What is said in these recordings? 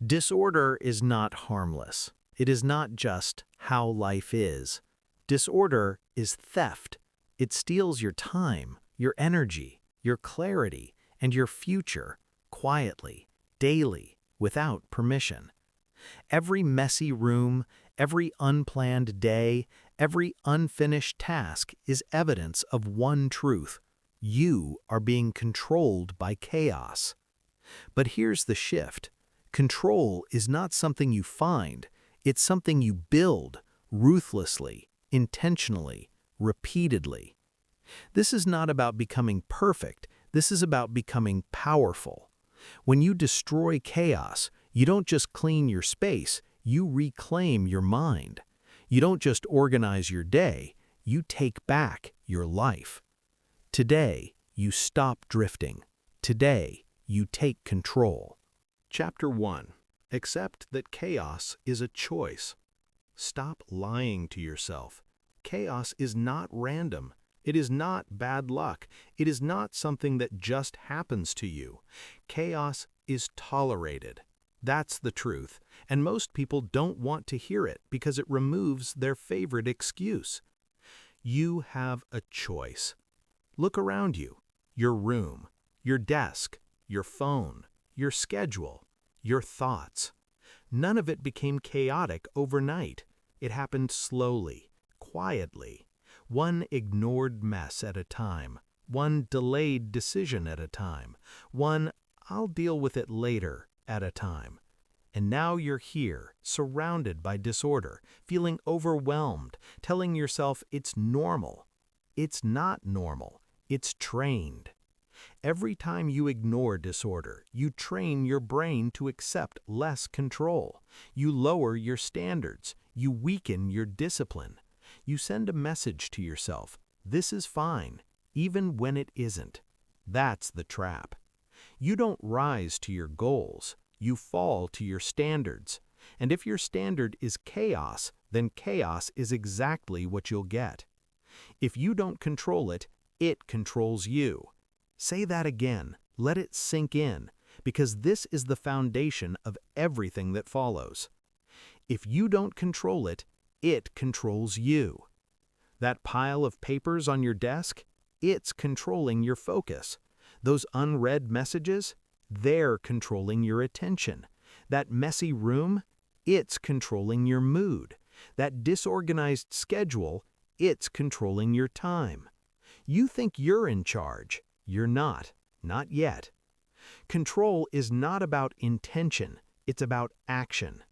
Disorder is not harmless. It is not just how life is. Disorder is theft. It steals your time, your energy, your clarity, and your future, quietly, daily, without permission. Every messy room, every unplanned day, every unfinished task is evidence of one truth. You are being controlled by chaos. But here's the shift. Control is not something you find, it's something you build, ruthlessly, intentionally, repeatedly. This is not about becoming perfect, this is about becoming powerful. When you destroy chaos, you don't just clean your space, you reclaim your mind. You don't just organize your day, you take back your life. Today, you stop drifting. Today, you take control. Chapter 1. Accept that chaos is a choice. Stop lying to yourself. Chaos is not random. It is not bad luck. It is not something that just happens to you. Chaos is tolerated. That's the truth, and most people don't want to hear it because it removes their favorite excuse. You have a choice. Look around you. Your room, your desk, your phone, your schedule, your thoughts. None of it became chaotic overnight. It happened slowly, quietly, one ignored mess at a time, one delayed decision at a time, one "I'll deal with it later" at a time. And now you're here, surrounded by disorder, feeling overwhelmed, telling yourself it's normal. It's not normal. It's trained. Every time you ignore disorder, you train your brain to accept less control. You lower your standards. You weaken your discipline. You send a message to yourself, this is fine, even when it isn't. That's the trap. You don't rise to your goals. You fall to your standards. And if your standard is chaos, then chaos is exactly what you'll get. If you don't control it, it controls you. Say that again. Let it sink in, because this is the foundation of everything that follows. If you don't control it, it controls you. That pile of papers on your desk, it's controlling your focus. Those unread messages, they're controlling your attention. That messy room, it's controlling your mood. That disorganized schedule, it's controlling your time. You think you're in charge. You're not. Not yet. Control is not about intention. It's about action.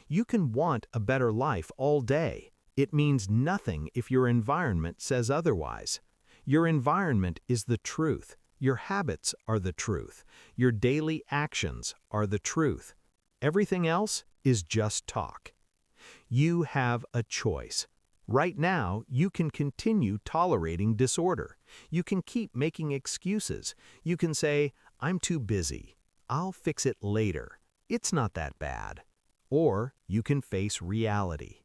You can want a better life all day. It means nothing if your environment says otherwise. Your environment is the truth. Your habits are the truth. Your daily actions are the truth. Everything else is just talk. You have a choice. Right now, you can continue tolerating disorder. You can keep making excuses. You can say, I'm too busy. I'll fix it later. It's not that bad. Or you can face reality.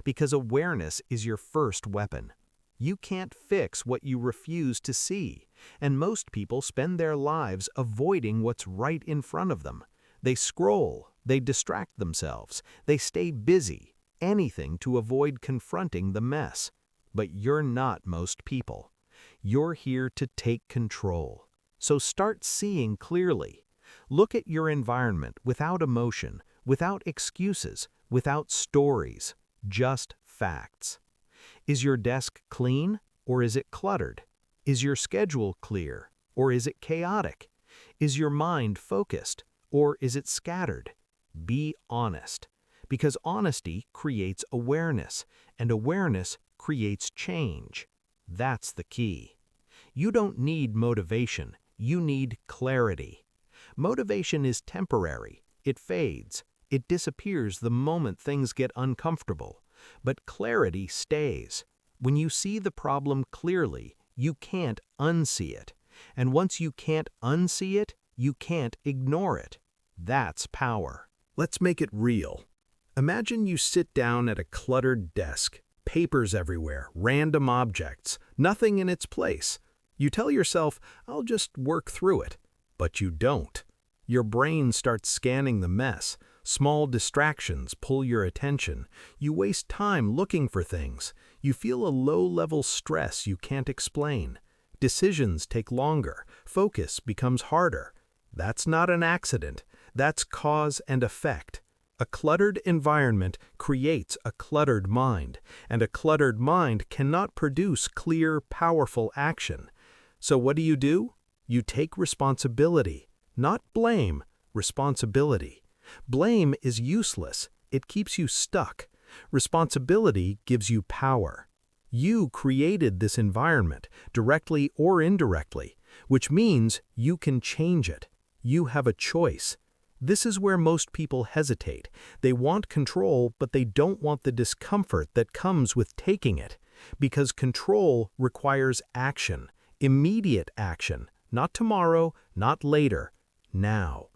Because awareness is your first weapon. You can't fix what you refuse to see. And most people spend their lives avoiding what's right in front of them. They scroll. They distract themselves. They stay busy. Anything to avoid confronting the mess. But you're not most people. You're here to take control. So start seeing clearly. Look at your environment without emotion, without excuses, without stories, just facts. Is your desk clean or is it cluttered? Is your schedule clear or is it chaotic? Is your mind focused or is it scattered? Be honest. Because honesty creates awareness, and awareness creates change. That's the key. You don't need motivation, you need clarity. Motivation is temporary, it fades, it disappears the moment things get uncomfortable. But clarity stays. When you see the problem clearly, you can't unsee it. And once you can't unsee it, you can't ignore it. That's power. Let's make it real. Imagine you sit down at a cluttered desk, papers everywhere, random objects, nothing in its place. You tell yourself, I'll just work through it. But you don't. Your brain starts scanning the mess. Small distractions pull your attention. You waste time looking for things. You feel a low-level stress you can't explain. Decisions take longer. Focus becomes harder. That's not an accident. That's cause and effect. A cluttered environment creates a cluttered mind, and a cluttered mind cannot produce clear, powerful action. So what do? You take responsibility. Not blame, responsibility. Blame is useless. It keeps you stuck. Responsibility gives you power. You created this environment, directly or indirectly, which means you can change it. You have a choice. This is where most people hesitate. They want control, but they don't want the discomfort that comes with taking it. Because control requires action, immediate action, not tomorrow, not later. Now.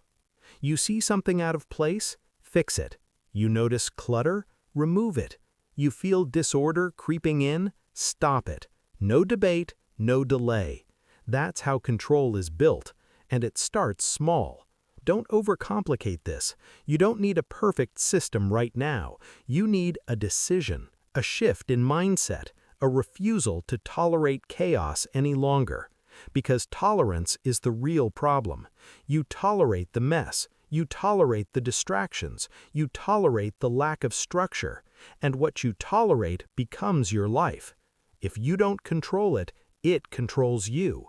You see something out of place? Fix it. You notice clutter? Remove it. You feel disorder creeping in? Stop it. No debate, no delay. That's how control is built, and it starts small. Don't overcomplicate this. You don't need a perfect system right now. You need a decision, a shift in mindset, a refusal to tolerate chaos any longer. Because tolerance is the real problem. You tolerate the mess. You tolerate the distractions. You tolerate the lack of structure. And what you tolerate becomes your life. If you don't control it, it controls you.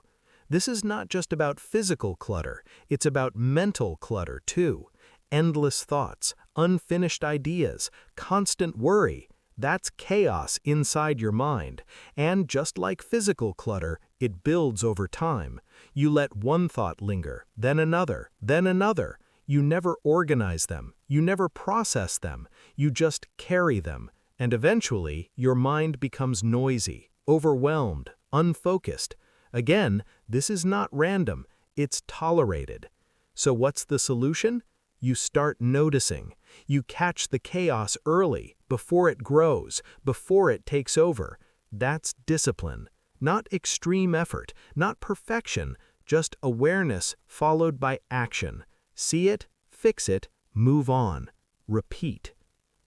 This is not just about physical clutter. It's about mental clutter too. Endless thoughts, unfinished ideas, constant worry. That's chaos inside your mind. And just like physical clutter, it builds over time. You let one thought linger, then another, then another. You never organize them. You never process them. You just carry them. And eventually, your mind becomes noisy, overwhelmed, unfocused. Again, this is not random. It's tolerated. So what's the solution? You start noticing. You catch the chaos early, before it grows, before it takes over. That's discipline. Not extreme effort, not perfection, just awareness followed by action. See it, fix it, move on. Repeat.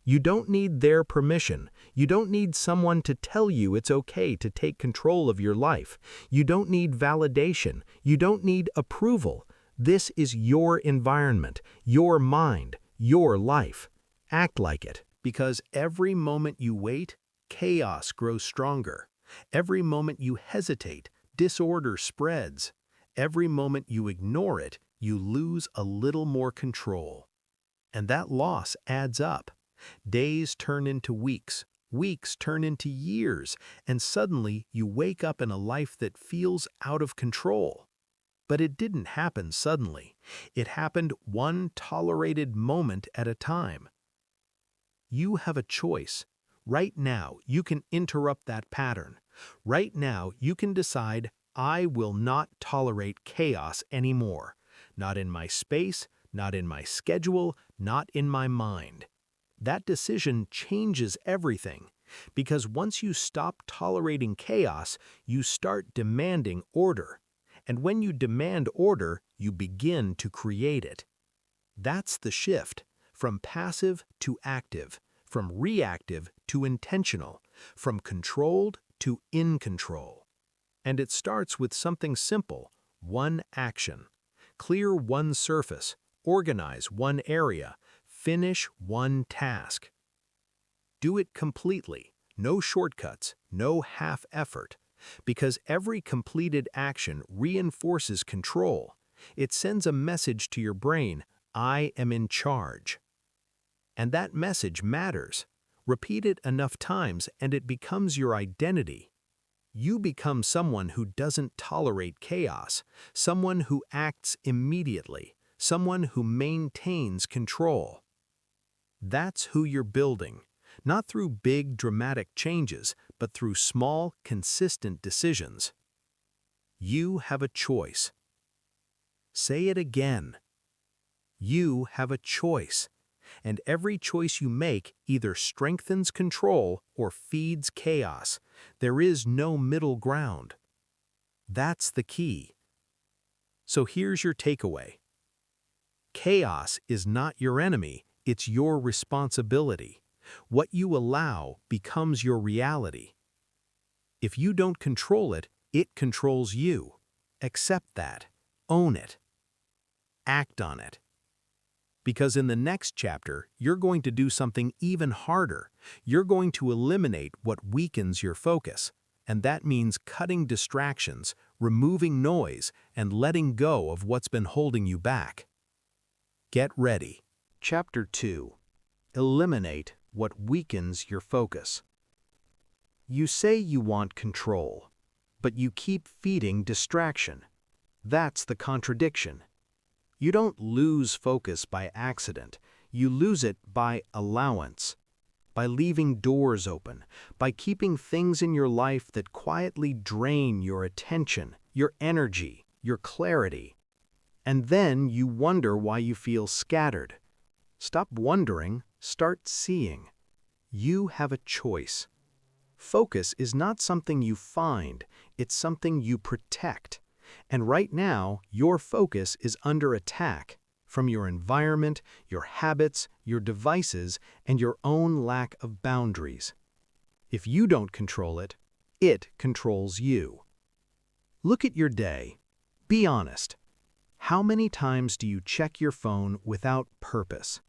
You don't need their permission. You don't need someone to tell you it's okay to take control of your life. You don't need validation. You don't need approval. This is your environment, your mind, your life. Act like it, because every moment you wait, chaos grows stronger. Every moment you hesitate, disorder spreads. Every moment you ignore it, you lose a little more control. And that loss adds up. Days turn into weeks, weeks turn into years, and suddenly you wake up in a life that feels out of control. But it didn't happen suddenly. It happened one tolerated moment at a time. You have a choice. Right now, you can interrupt that pattern. Right now, you can decide, I will not tolerate chaos anymore. Not in my space, not in my schedule, not in my mind. That decision changes everything. Because once you stop tolerating chaos, you start demanding order. And when you demand order, you begin to create it. That's the shift, from passive to active, from reactive to intentional, from controlled to in control. And it starts with something simple, one action. Clear one surface, organize one area, finish one task. Do it completely, no shortcuts, no half effort. Because every completed action reinforces control. It sends a message to your brain, I am in charge. And that message matters. Repeat it enough times and it becomes your identity. You become someone who doesn't tolerate chaos, someone who acts immediately, someone who maintains control. That's who you're building. Not through big, dramatic changes, but through small, consistent decisions. You have a choice. Say it again. You have a choice. And every choice you make either strengthens control or feeds chaos. There is no middle ground. That's the key. So here's your takeaway. Chaos is not your enemy, it's your responsibility. What you allow becomes your reality. If you don't control it, it controls you. Accept that. Own it. Act on it. Because in the next chapter, you're going to do something even harder. You're going to eliminate what weakens your focus. And that means cutting distractions, removing noise, and letting go of what's been holding you back. Get ready. Chapter 2. Eliminate what weakens your focus. You say you want control, but you keep feeding distraction. That's the contradiction. You don't lose focus by accident. You lose it by allowance, by leaving doors open, by keeping things in your life that quietly drain your attention, your energy, your clarity. And then you wonder why you feel scattered. Stop wondering, start seeing. You have a choice. Focus is not something you find, it's something you protect. And right now, your focus is under attack from your environment, your habits, your devices, and your own lack of boundaries. If you don't control it, it controls you. Look at your day. Be honest. How many times do you check your phone without purpose?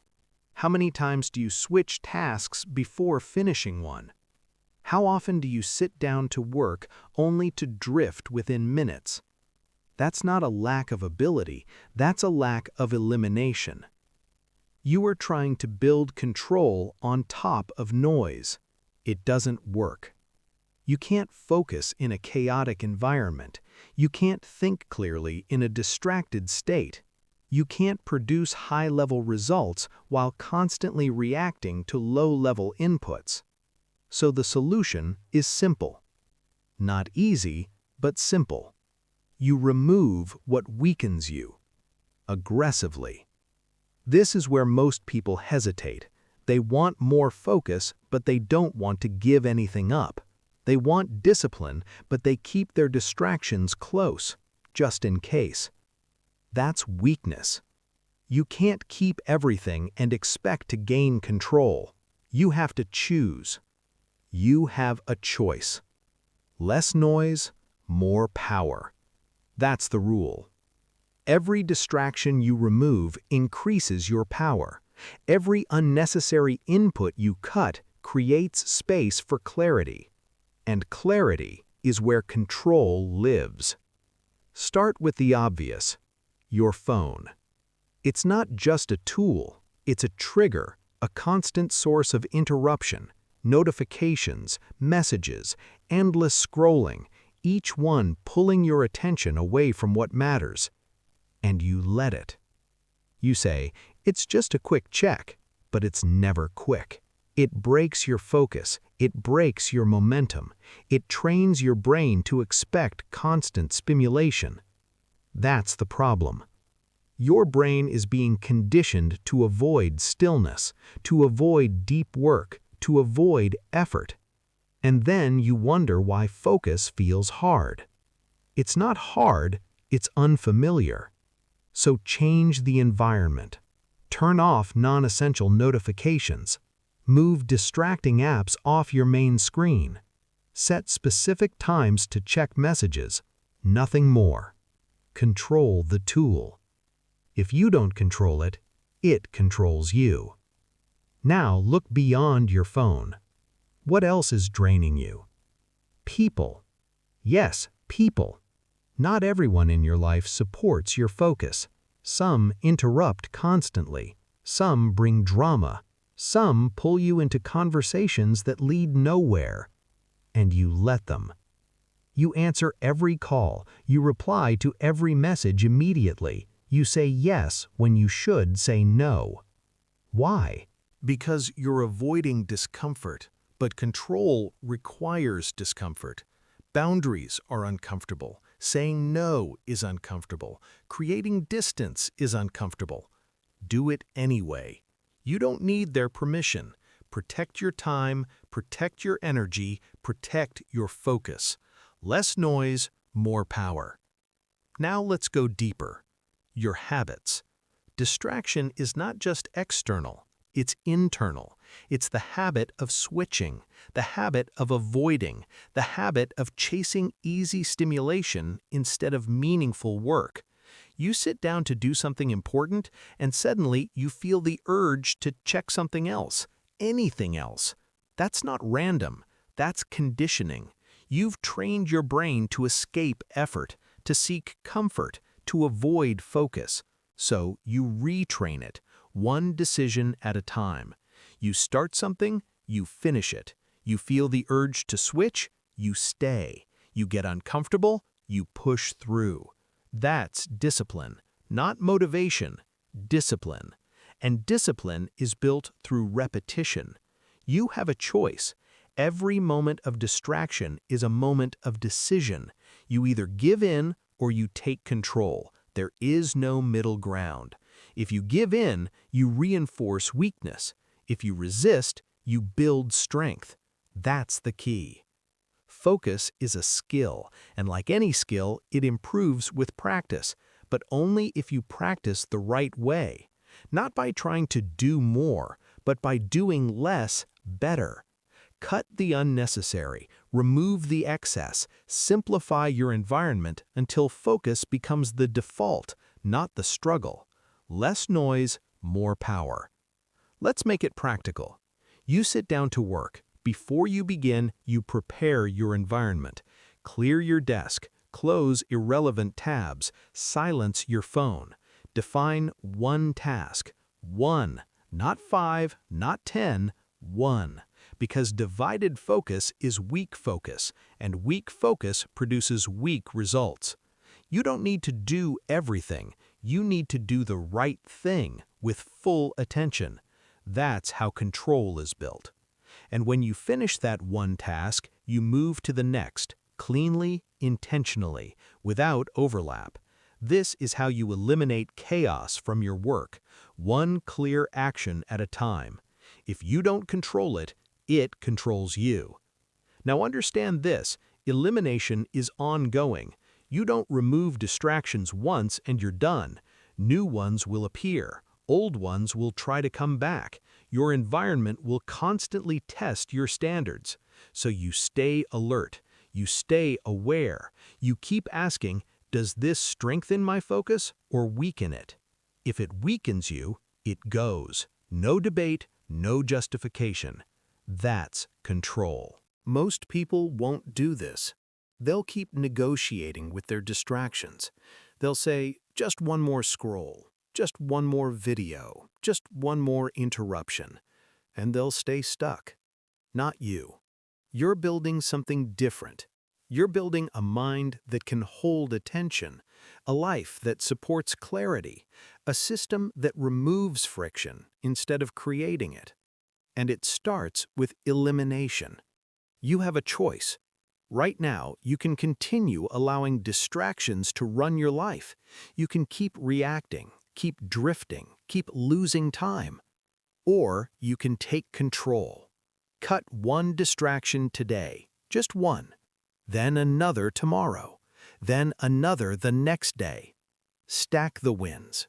How many times do you switch tasks before finishing one? How often do you sit down to work only to drift within minutes? That's not a lack of ability, that's a lack of elimination. You are trying to build control on top of noise. It doesn't work. You can't focus in a chaotic environment. You can't think clearly in a distracted state. You can't produce high-level results while constantly reacting to low-level inputs. So the solution is simple. Not easy, but simple. You remove what weakens you. Aggressively. This is where most people hesitate. They want more focus, but they don't want to give anything up. They want discipline, but they keep their distractions close, just in case. That's weakness. You can't keep everything and expect to gain control. You have to choose. You have a choice. Less noise, more power. That's the rule. Every distraction you remove increases your power. Every unnecessary input you cut creates space for clarity. And clarity is where control lives. Start with the obvious, your phone. It's not just a tool, it's a trigger, a constant source of interruption, notifications, messages, endless scrolling, each one pulling your attention away from what matters. And you let it. You say, it's just a quick check, but it's never quick. It breaks your focus, it breaks your momentum, it trains your brain to expect constant stimulation. That's the problem. Your brain is being conditioned to avoid stillness, to avoid deep work, to avoid effort. And then you wonder why focus feels hard. It's not hard, it's unfamiliar. So change the environment. Turn off non-essential notifications. Move distracting apps off your main screen. Set specific times to check messages. Nothing more. Control the tool. If you don't control it, it controls you. Now look beyond your phone. What else is draining you? People. Yes, people. Not everyone in your life supports your focus. Some interrupt constantly. Some bring drama. Some pull you into conversations that lead nowhere. And you let them. You answer every call. You reply to every message immediately. You say yes when you should say no. Why? Because you're avoiding discomfort. But control requires discomfort. Boundaries are uncomfortable. Saying no is uncomfortable. Creating distance is uncomfortable. Do it anyway. You don't need their permission. Protect your time, protect your energy, protect your focus. Less noise, more power. Now let's go deeper. Your habits. Distraction is not just external, it's internal. It's the habit of switching, the habit of avoiding, the habit of chasing easy stimulation instead of meaningful work. You sit down to do something important, and suddenly you feel the urge to check something else, anything else. That's not random, that's conditioning. You've trained your brain to escape effort, to seek comfort, to avoid focus. So you retrain it, one decision at a time. You start something, you finish it. You feel the urge to switch, you stay. You get uncomfortable, you push through. That's discipline, not motivation, discipline. And discipline is built through repetition. You have a choice. Every moment of distraction is a moment of decision. You either give in or you take control. There is no middle ground. If you give in, you reinforce weakness. If you resist, you build strength. That's the key. Focus is a skill, and like any skill, it improves with practice, but only if you practice the right way. Not by trying to do more, but by doing less better. Cut the unnecessary, remove the excess, simplify your environment until focus becomes the default, not the struggle. Less noise, more power. Let's make it practical. You sit down to work. Before you begin, you prepare your environment. Clear your desk, close irrelevant tabs, silence your phone. Define one task. One, not 5, not 10, one. Because divided focus is weak focus, and weak focus produces weak results. You don't need to do everything. You need to do the right thing with full attention. That's how control is built. And when you finish that one task, you move to the next, cleanly, intentionally, without overlap. This is how you eliminate chaos from your work, one clear action at a time. If you don't control it, it controls you. Now understand this, elimination is ongoing. You don't remove distractions once and you're done. New ones will appear. Old ones will try to come back. Your environment will constantly test your standards. So you stay alert. You stay aware. You keep asking, does this strengthen my focus or weaken it? If it weakens you, it goes. No debate, no justification. That's control. Most people won't do this. They'll keep negotiating with their distractions. They'll say, just one more scroll, just one more video, just one more interruption. And they'll stay stuck. Not you. You're building something different. You're building a mind that can hold attention, a life that supports clarity, a system that removes friction instead of creating it. And it starts with elimination. You have a choice. Right now, you can continue allowing distractions to run your life. You can keep reacting, keep drifting, keep losing time. Or you can take control. Cut one distraction today, just one. Then another tomorrow. Then another the next day. Stack the wins.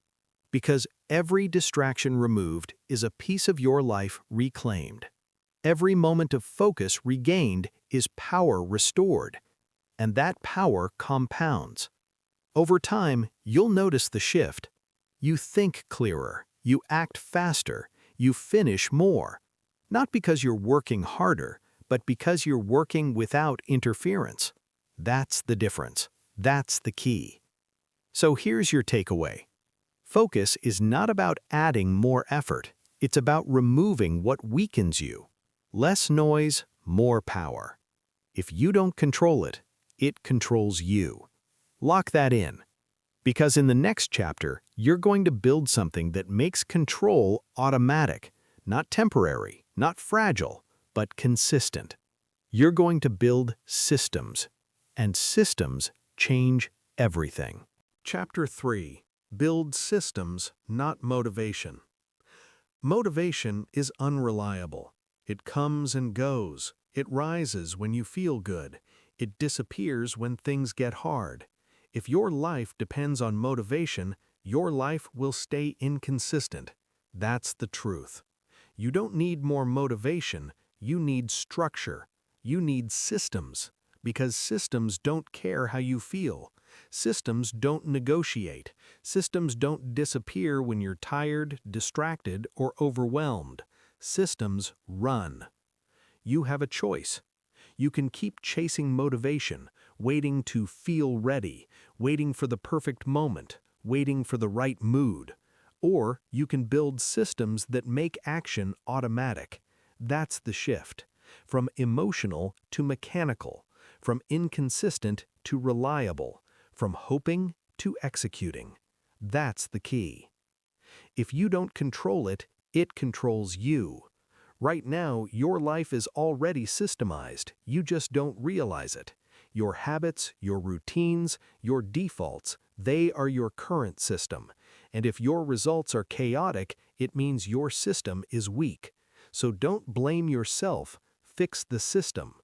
Because every distraction removed is a piece of your life reclaimed. Every moment of focus regained is power restored. And that power compounds. Over time, you'll notice the shift. You think clearer, you act faster, you finish more. Not because you're working harder, but because you're working without interference. That's the difference. That's the key. So here's your takeaway. Focus is not about adding more effort. It's about removing what weakens you. Less noise, more power. If you don't control it, it controls you. Lock that in. Because in the next chapter, you're going to build something that makes control automatic, not temporary, not fragile, but consistent. You're going to build systems, and systems change everything. Chapter 3. Build systems, not motivation. Motivation is unreliable. It comes and goes. It rises when you feel good. It disappears when things get hard. If your life depends on motivation, your life will stay inconsistent. That's the truth. You don't need more motivation, you need structure. You need systems, because systems don't care how you feel. Systems don't negotiate. Systems don't disappear when you're tired, distracted, or overwhelmed. Systems run. You have a choice. You can keep chasing motivation, waiting to feel ready, waiting for the perfect moment, waiting for the right mood. Or you can build systems that make action automatic. That's the shift. From emotional to mechanical, from inconsistent to reliable, from hoping to executing. That's the key. If you don't control it, it controls you. Right now, your life is already systemized, you just don't realize it. Your habits, your routines, your defaults, they are your current system. And if your results are chaotic, it means your system is weak. So don't blame yourself, fix the system.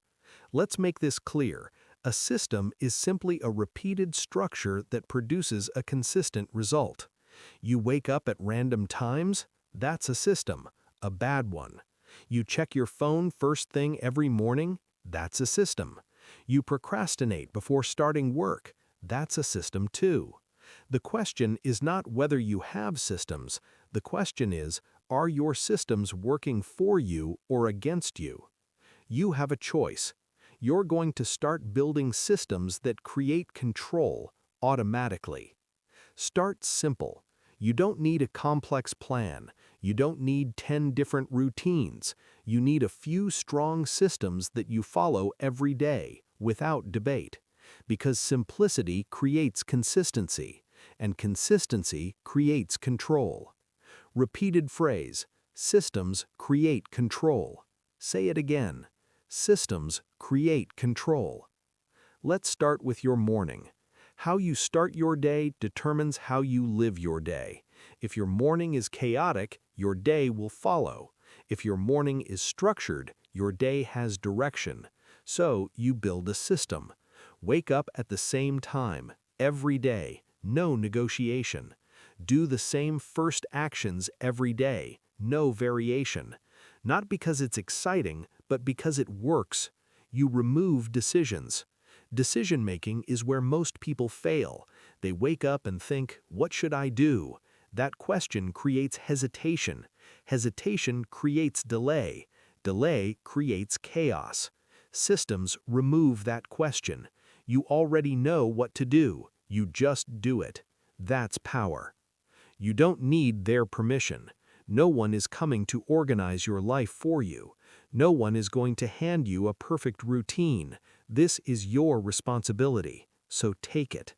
Let's make this clear. A system is simply a repeated structure that produces a consistent result. You wake up at random times? That's a system, a bad one. You check your phone first thing every morning? That's a system. You procrastinate before starting work? That's a system too. The question is not whether you have systems. The question is, are your systems working for you or against you? You have a choice. You're going to start building systems that create control automatically. Start simple. You don't need a complex plan. You don't need 10 different routines. You need a few strong systems that you follow every day, without debate. Because simplicity creates consistency, and consistency creates control. Repeated phrase, systems create control. Say it again. Systems create control. Let's start with your morning. How you start your day determines how you live your day. If your morning is chaotic, your day will follow. If your morning is structured, your day has direction. So you build a system. Wake up at the same time, every day, no negotiation. Do the same first actions every day, no variation. Not because it's exciting, but because it works. You remove decisions. Decision-making is where most people fail. They wake up and think, what should I do? That question creates hesitation. Hesitation creates delay. Delay creates chaos. Systems remove that question. You already know what to do. You just do it. That's power. You don't need their permission. No one is coming to organize your life for you. No one is going to hand you a perfect routine. This is your responsibility, so take it.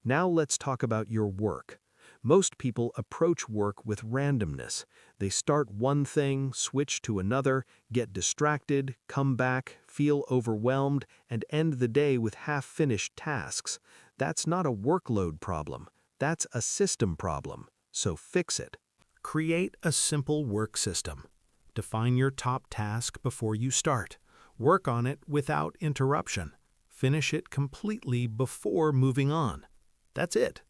Now let's talk about your work. Most people approach work with randomness. They start one thing, switch to another, get distracted, come back, feel overwhelmed, and end the day with half-finished tasks. That's not a workload problem. That's a system problem, so fix it. Create a simple work system. Define your top task before you start. Work on it without interruption. Finish it completely before moving on. That's it.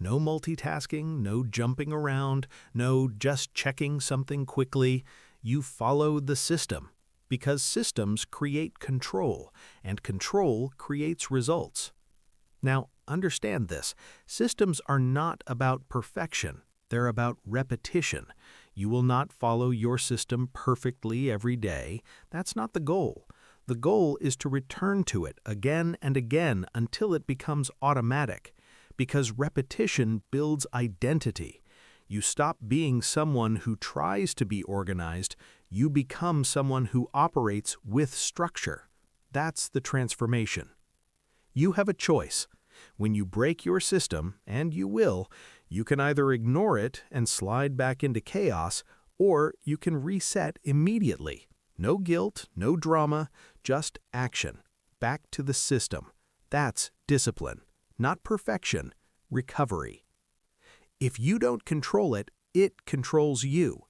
No multitasking, no jumping around, no just checking something quickly. You follow the system, because systems create control, and control creates results. Now, understand this. Systems are not about perfection. They're about repetition. You will not follow your system perfectly every day. That's not the goal. The goal is to return to it again and again until it becomes automatic, because repetition builds identity. You stop being someone who tries to be organized. You become someone who operates with structure. That's the transformation. You have a choice. When you break your system, and you will, you can either ignore it and slide back into chaos, or you can reset immediately. No guilt, no drama, just action. Back to the system. That's discipline, not perfection, recovery. If you don't control it, it controls you.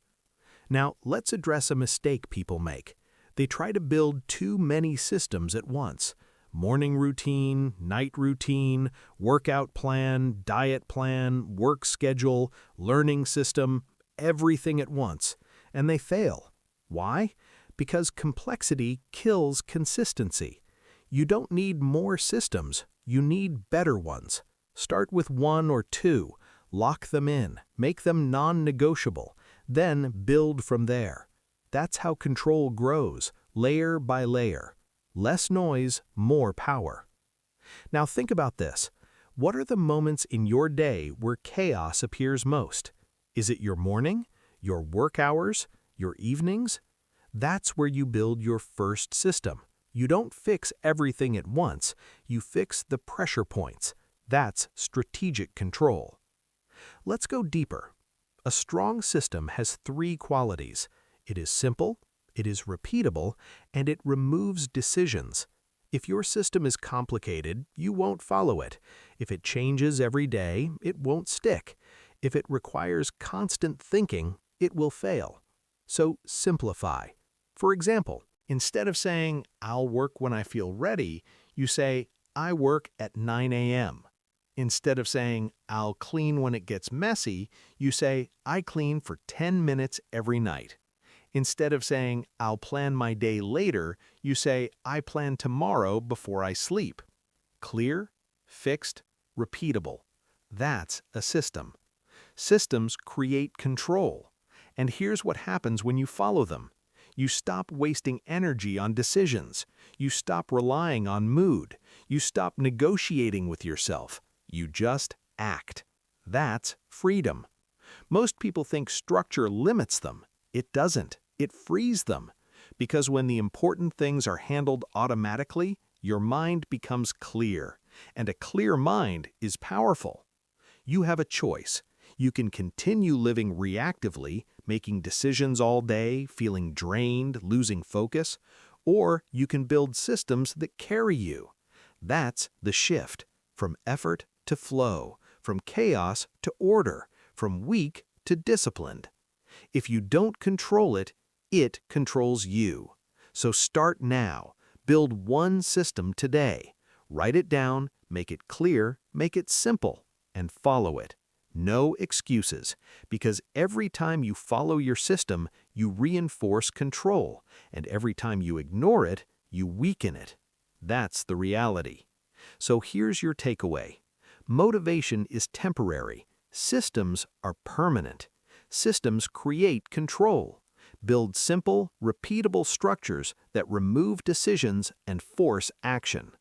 Now, let's address a mistake people make. They try to build too many systems at once. Morning routine, night routine, workout plan, diet plan, work schedule, learning system, everything at once. And they fail. Why? Because complexity kills consistency. You don't need more systems, you need better ones. Start with one or two, lock them in, make them non-negotiable, then build from there. That's how control grows, layer by layer. Less noise, more power. Now think about this. What are the moments in your day where chaos appears most? Is it your morning, your work hours, your evenings? That's where you build your first system. You don't fix everything at once, you fix the pressure points. That's strategic control. Let's go deeper. A strong system has three qualities. It is simple, it is repeatable, and it removes decisions. If your system is complicated, you won't follow it. If it changes every day, it won't stick. If it requires constant thinking, it will fail. So simplify. For example, instead of saying, "I'll work when I feel ready," you say, "I work at 9 a.m." Instead of saying, "I'll clean when it gets messy," you say, "I clean for 10 minutes every night." Instead of saying, "I'll plan my day later," you say, "I plan tomorrow before I sleep." Clear, fixed, repeatable. That's a system. Systems create control. And here's what happens when you follow them. You stop wasting energy on decisions. You stop relying on mood. You stop negotiating with yourself. You just act. That's freedom. Most people think structure limits them. It doesn't. It frees them. Because when the important things are handled automatically, your mind becomes clear. And a clear mind is powerful. You have a choice. You can continue living reactively, making decisions all day, feeling drained, losing focus, or you can build systems that carry you. That's the shift, from effort to flow, from chaos to order, from weak to disciplined. If you don't control it, it controls you. So start now. Build one system today. Write it down, make it clear, make it simple, and follow it. No excuses, because every time you follow your system, you reinforce control, and every time you ignore it, you weaken it. That's the reality. So here's your takeaway. Motivation is temporary. Systems are permanent. Systems create control. Build simple, repeatable structures that remove decisions and force action.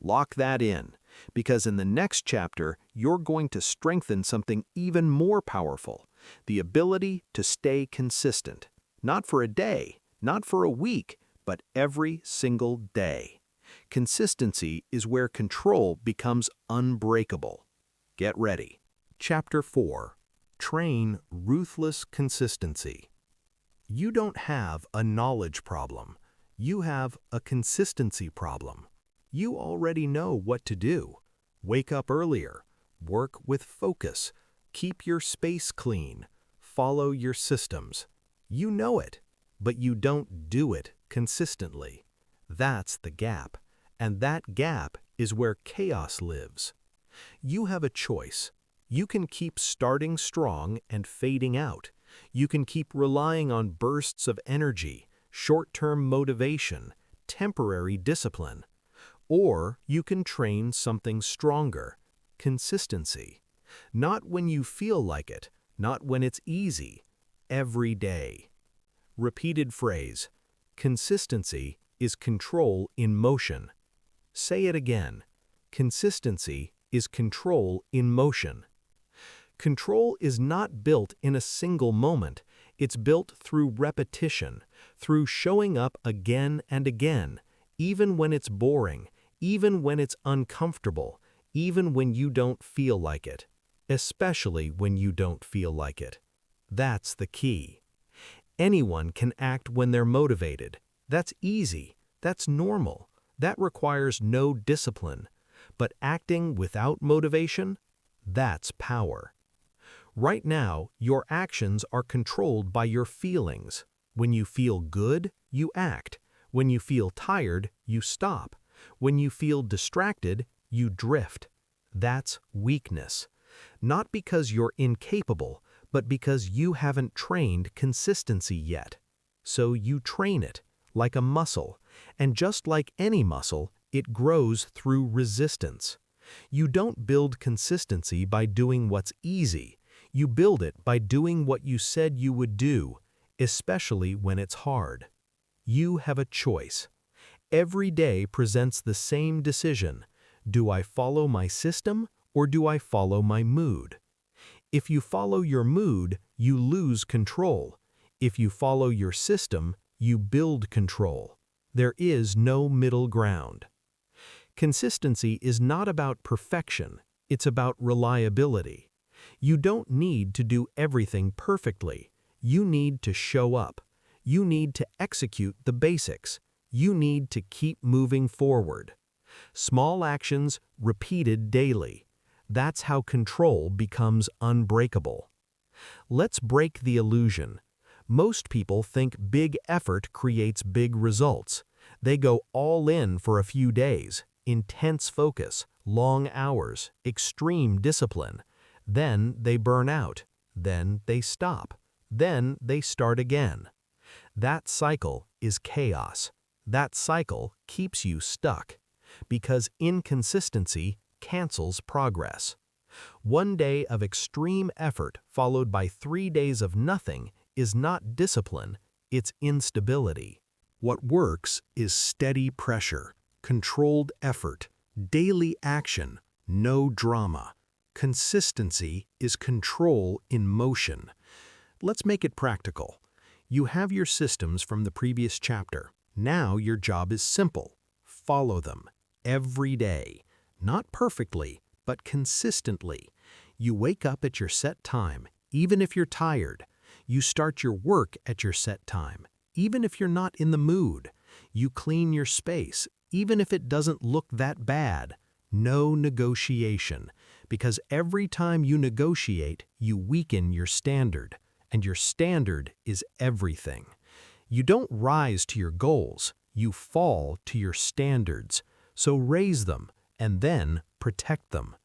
Lock that in, because in the next chapter, you're going to strengthen something even more powerful, the ability to stay consistent. Not for a day, not for a week, but every single day. Consistency is where control becomes unbreakable. Get ready. Chapter 4. Train Ruthless Consistency. You don't have a knowledge problem. You have a consistency problem. You already know what to do. Wake up earlier. Work with focus. Keep your space clean. Follow your systems. You know it, but you don't do it consistently. That's the gap. And that gap is where chaos lives. You have a choice. You can keep starting strong and fading out. You can keep relying on bursts of energy, short-term motivation, temporary discipline. Or you can train something stronger, consistency. Not when you feel like it, not when it's easy, every day. Repeated phrase, consistency is control in motion. Say it again, consistency is control in motion. Control is not built in a single moment. It's built through repetition, through showing up again and again, even when it's boring, even when it's uncomfortable, even when you don't feel like it, especially when you don't feel like it. That's the key. Anyone can act when they're motivated. That's easy. That's normal. That requires no discipline. But acting without motivation, that's power. Right now, your actions are controlled by your feelings. When you feel good, you act. When you feel tired, you stop. When you feel distracted, you drift. That's weakness. Not because you're incapable, but because you haven't trained consistency yet. So you train it, like a muscle, and just like any muscle, it grows through resistance. You don't build consistency by doing what's easy. You build it by doing what you said you would do, especially when it's hard. You have a choice. Every day presents the same decision. Do I follow my system or do I follow my mood? If you follow your mood, you lose control. If you follow your system, you build control. There is no middle ground. Consistency is not about perfection, it's about reliability. You don't need to do everything perfectly. You need to show up. You need to execute the basics. You need to keep moving forward. Small actions repeated daily. That's how control becomes unbreakable. Let's break the illusion. Most people think big effort creates big results. They go all in for a few days, intense focus, long hours, extreme discipline. Then they burn out. Then they stop. Then they start again. That cycle is chaos. That cycle keeps you stuck. Because inconsistency cancels progress. 1 day of extreme effort followed by 3 days of nothing is not discipline, it's instability. What works is steady pressure, controlled effort, daily action, no drama. Consistency is control in motion. Let's make it practical. You have your systems from the previous chapter. Now your job is simple. Follow them every day. Not perfectly, but consistently. You wake up at your set time, even if you're tired. You start your work at your set time, even if you're not in the mood. You clean your space, even if it doesn't look that bad. No negotiation, because every time you negotiate, you weaken your standard, and your standard is everything. You don't rise to your goals, you fall to your standards. So raise them, and then protect them.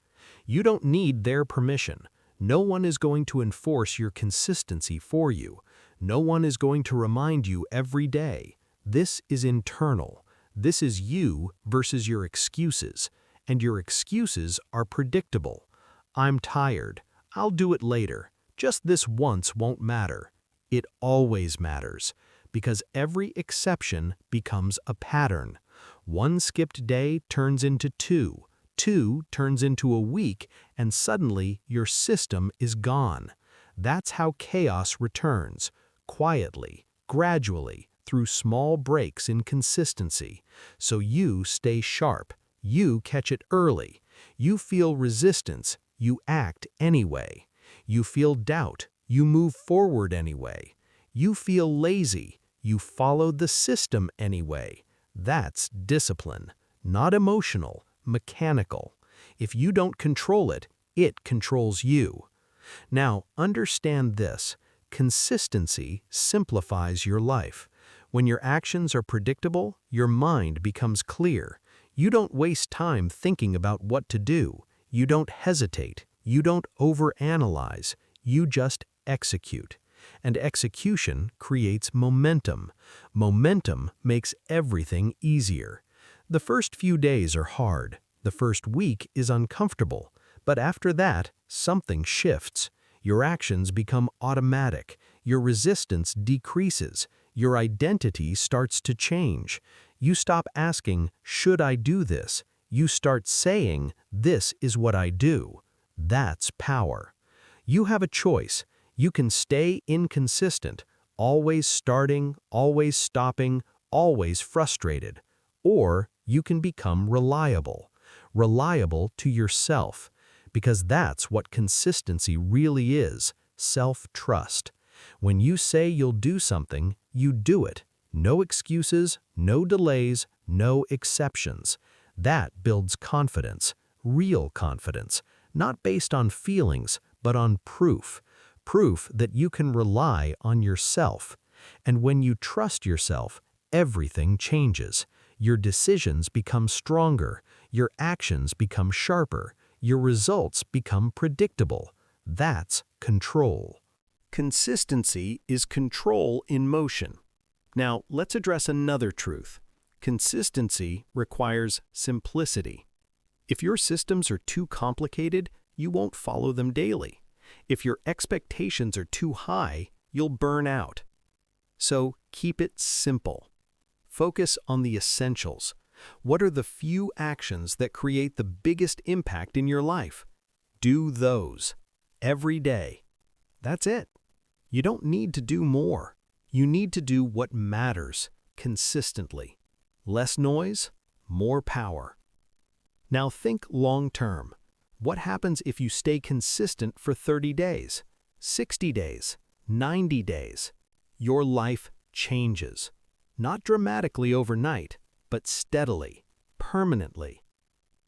You don't need their permission. No one is going to enforce your consistency for you. No one is going to remind you every day. This is internal. This is you versus your excuses. And your excuses are predictable. I'm tired. I'll do it later. Just this once won't matter. It always matters, because every exception becomes a pattern. 1 skipped day turns into 2. 2 turns into a week, and suddenly your system is gone. That's how chaos returns, quietly, gradually, through small breaks in consistency. So you stay sharp, you catch it early, you feel resistance, you act anyway. You feel doubt, you move forward anyway. You feel lazy, you follow the system anyway. That's discipline, not emotional, mechanical. If you don't control it, it controls you. Now, understand this. Consistency simplifies your life. When your actions are predictable, your mind becomes clear. You don't waste time thinking about what to do. You don't hesitate. You don't overanalyze. You just execute. And execution creates momentum. Momentum makes everything easier. The first few days are hard. The first week is uncomfortable. But after that, something shifts. Your actions become automatic. Your resistance decreases. Your identity starts to change. You stop asking, "Should I do this?" You start saying, "This is what I do." That's power. You have a choice. You can stay inconsistent, always starting, always stopping, always frustrated. Or you can become reliable. Reliable to yourself. Because that's what consistency really is, self-trust. When you say you'll do something, you do it. No excuses, no delays, no exceptions. That builds confidence, real confidence, not based on feelings, but on proof. Proof that you can rely on yourself. And when you trust yourself, everything changes. Your decisions become stronger, your actions become sharper, your results become predictable. That's control. Consistency is control in motion. Now, let's address another truth. Consistency requires simplicity. If your systems are too complicated, you won't follow them daily. If your expectations are too high, you'll burn out. So keep it simple. Focus on the essentials. What are the few actions that create the biggest impact in your life? Do those every day. That's it. You don't need to do more. You need to do what matters consistently. Less noise, more power. Now think long-term. What happens if you stay consistent for 30 days, 60 days, 90 days? Your life changes. Not dramatically overnight, but steadily, permanently.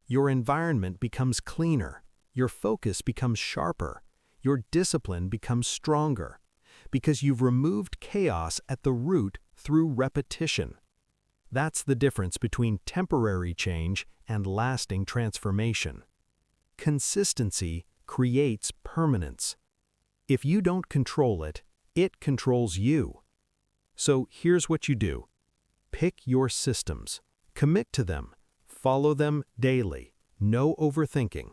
Your environment becomes cleaner. Your focus becomes sharper. Your discipline becomes stronger. Because you've removed chaos at the root through repetition. That's the difference between temporary change and lasting transformation. Consistency creates permanence. If you don't control it, it controls you. So here's what you do. Pick your systems. Commit to them. Follow them daily. No overthinking.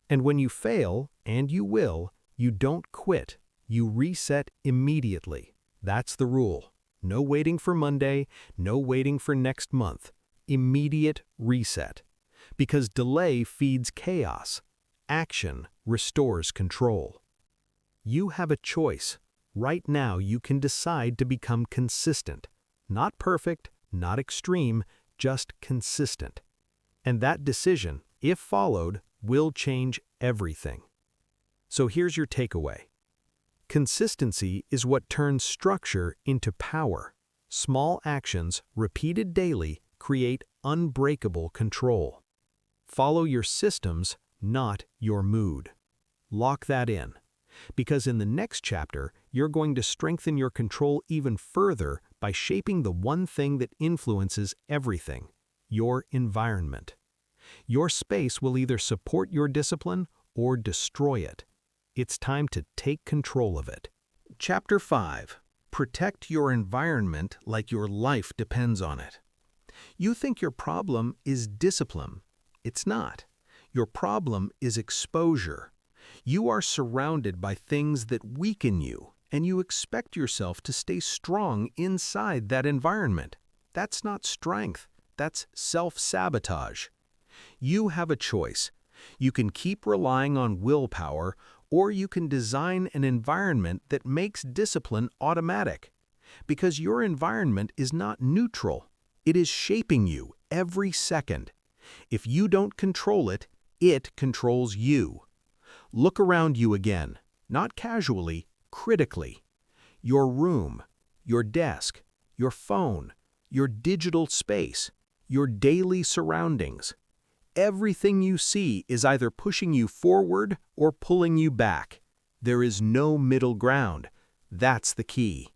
And when you fail, and you will, you don't quit. You reset immediately. That's the rule. No waiting for Monday, no waiting for next month. Immediate reset. Because delay feeds chaos. Action restores control. You have a choice. Right now you can decide to become consistent. Not perfect, not extreme, just consistent. And that decision, if followed, will change everything. So here's your takeaway. Consistency is what turns structure into power. Small actions, repeated daily, create unbreakable control. Follow your systems, not your mood. Lock that in. Because in the next chapter, you're going to strengthen your control even further by shaping the one thing that influences everything, your environment. Your space will either support your discipline or destroy it. It's time to take control of it. Chapter 5. Protect your environment like your life depends on it. You think your problem is discipline. It's not. Your problem is exposure. You are surrounded by things that weaken you, and you expect yourself to stay strong inside that environment. That's not strength. That's self-sabotage. You have a choice. You can keep relying on willpower, or you can design an environment that makes discipline automatic. Because your environment is not neutral. It is shaping you every second. If you don't control it, it controls you. Look around you again, not casually, critically. Your room, your desk, your phone, your digital space, your daily surroundings. Everything you see is either pushing you forward or pulling you back. There is no middle ground. That's the key.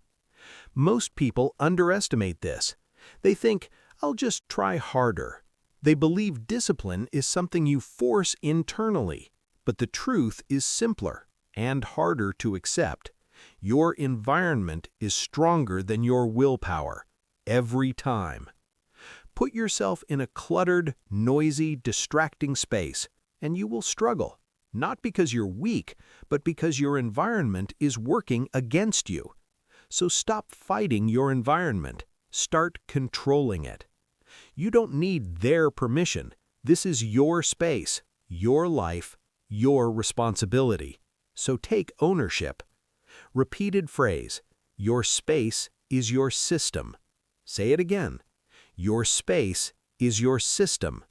Most people underestimate this. They think, I'll just try harder. They believe discipline is something you force internally. But the truth is simpler and harder to accept. Your environment is stronger than your willpower, every time. Put yourself in a cluttered, noisy, distracting space, and you will struggle, not because you're weak, but because your environment is working against you. So stop fighting your environment. Start controlling it. You don't need their permission. This is your space, your life, your responsibility. So take ownership. Repeated phrase, your space is your system. Say it again. Your space is your system.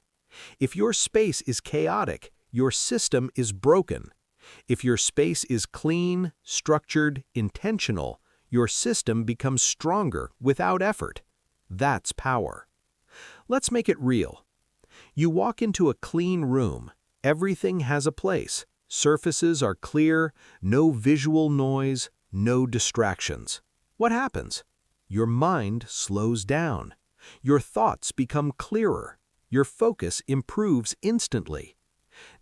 If your space is chaotic, your system is broken. If your space is clean, structured, intentional, your system becomes stronger without effort. That's power. Let's make it real. You walk into a clean room. Everything has a place. Surfaces are clear, no visual noise, no distractions. What happens? Your mind slows down. Your thoughts become clearer. Your focus improves instantly.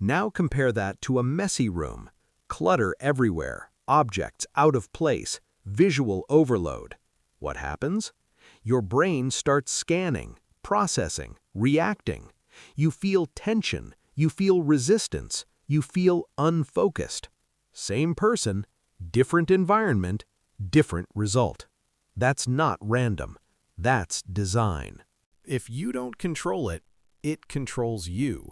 Now compare that to a messy room. Clutter everywhere, objects out of place, visual overload. What happens? Your brain starts scanning, processing, reacting. You feel tension, you feel resistance, you feel unfocused. Same person, different environment, different result. That's not random. That's design. If you don't control it, it controls you.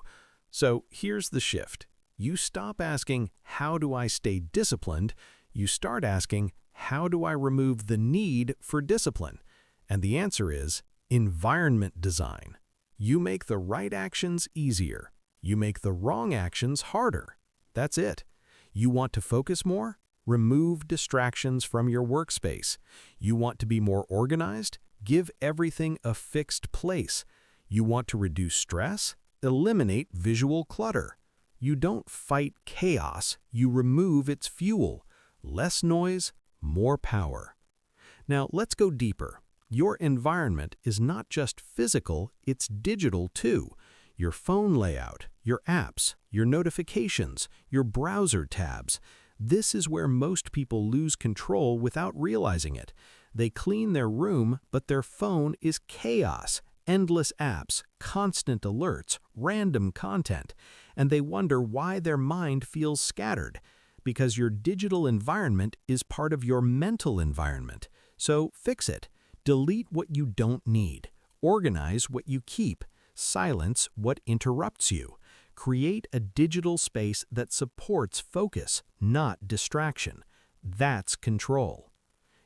So here's the shift. You stop asking, how do I stay disciplined? You start asking, how do I remove the need for discipline? And the answer is environment design. You make the right actions easier. You make the wrong actions harder. That's it. You want to focus more? Remove distractions from your workspace. You want to be more organized? Give everything a fixed place. You want to reduce stress? Eliminate visual clutter. You don't fight chaos, you remove its fuel. Less noise, more power. Now let's go deeper. Your environment is not just physical, it's digital too. Your phone layout, your apps, your notifications, your browser tabs. This is where most people lose control without realizing it. They clean their room, but their phone is chaos. Endless apps, constant alerts, random content, and they wonder why their mind feels scattered. Because your digital environment is part of your mental environment. So fix it. Delete what you don't need. Organize what you keep. Silence what interrupts you. Create a digital space that supports focus, not distraction. That's control.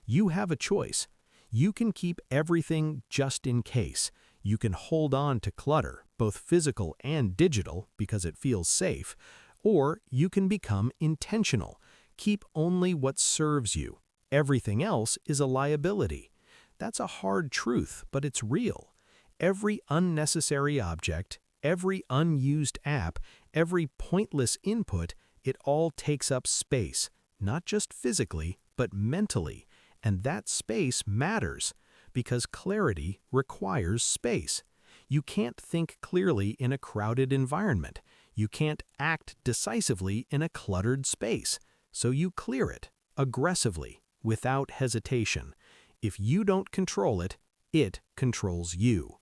You have a choice. You can keep everything just in case. You can hold on to clutter, both physical and digital, because it feels safe. Or you can become intentional. Keep only what serves you. Everything else is a liability. That's a hard truth, but it's real. Every unnecessary object, every unused app, every pointless input, it all takes up space, not just physically, but mentally. And that space matters, because clarity requires space. You can't think clearly in a crowded environment. You can't act decisively in a cluttered space. So you clear it, aggressively, without hesitation. If you don't control it, it controls you.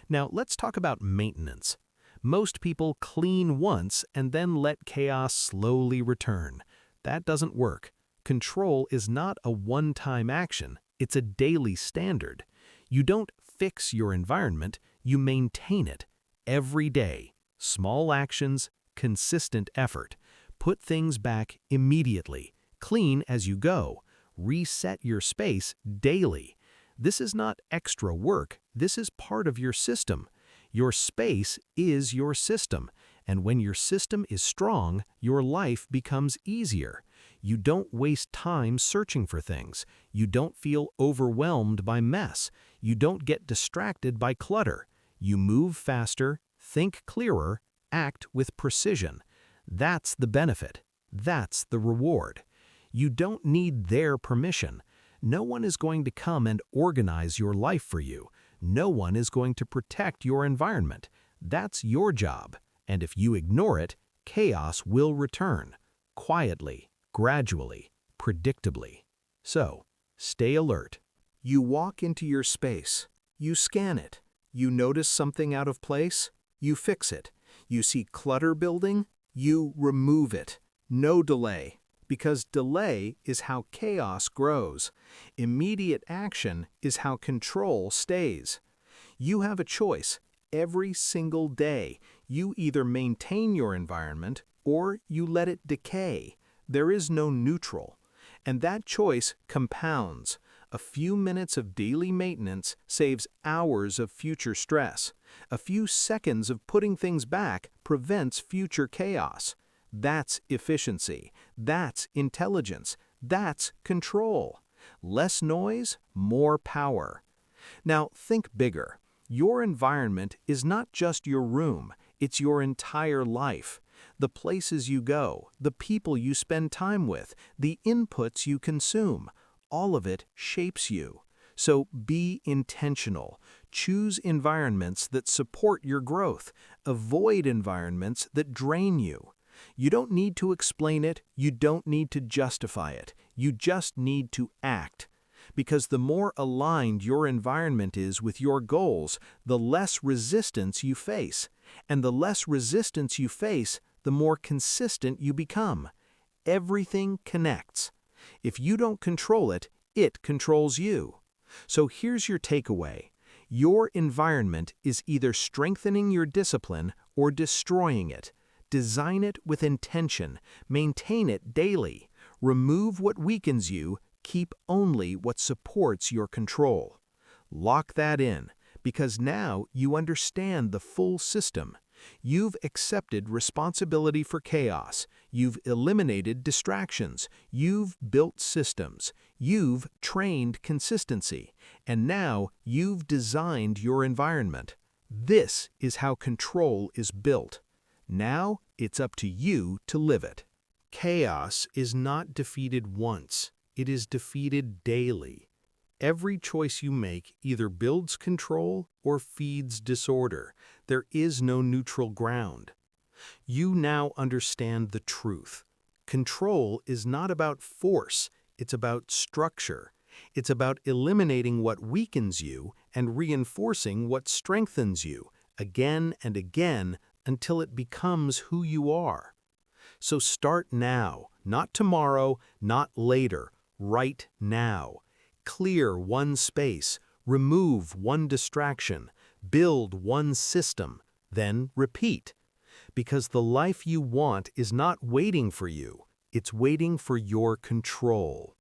Now let's talk about maintenance. Most people clean once and then let chaos slowly return. That doesn't work. Control is not a one-time action, it's a daily standard. You don't fix your environment, you maintain it. Every day, small actions, consistent effort. Put things back immediately. Clean as you go. Reset your space daily. This is not extra work, this is part of your system. Your space is your system, and when your system is strong, your life becomes easier. You don't waste time searching for things. You don't feel overwhelmed by mess. You don't get distracted by clutter. You move faster, think clearer, act with precision. That's the benefit. That's the reward. You don't need their permission. No one is going to come and organize your life for you. No one is going to protect your environment. That's your job. And if you ignore it, chaos will return. Quietly, gradually, predictably. So, stay alert. You walk into your space. You scan it. You notice something out of place. You fix it. You see clutter building. You remove it. No delay. Because delay is how chaos grows. Immediate action is how control stays. You have a choice. Every single day, you either maintain your environment or you let it decay. There is no neutral. And that choice compounds. A few minutes of daily maintenance saves hours of future stress. A few seconds of putting things back prevents future chaos. That's efficiency. That's intelligence. That's control. Less noise, more power. Now think bigger. Your environment is not just your room, it's your entire life. The places you go, the people you spend time with, the inputs you consume, all of it shapes you. So be intentional. Choose environments that support your growth. Avoid environments that drain you. You don't need to explain it, you don't need to justify it, you just need to act. Because the more aligned your environment is with your goals, the less resistance you face. And the less resistance you face, the more consistent you become. Everything connects. If you don't control it, it controls you. So here's your takeaway. Your environment is either strengthening your discipline or destroying it. Design it with intention. Maintain it daily. Remove what weakens you. Keep only what supports your control. Lock that in, because now you understand the full system. You've accepted responsibility for chaos. You've eliminated distractions. You've built systems. You've trained consistency. And now you've designed your environment. This is how control is built. Now it's up to you to live it. Chaos is not defeated once. It is defeated daily. Every choice you make either builds control or feeds disorder. There is no neutral ground. You now understand the truth. Control is not about force, it's about structure. It's about eliminating what weakens you and reinforcing what strengthens you, again and again, until it becomes who you are. So start now, not tomorrow, not later, right now. Clear one space, remove one distraction, build one system, then repeat. Because the life you want is not waiting for you, it's waiting for your control.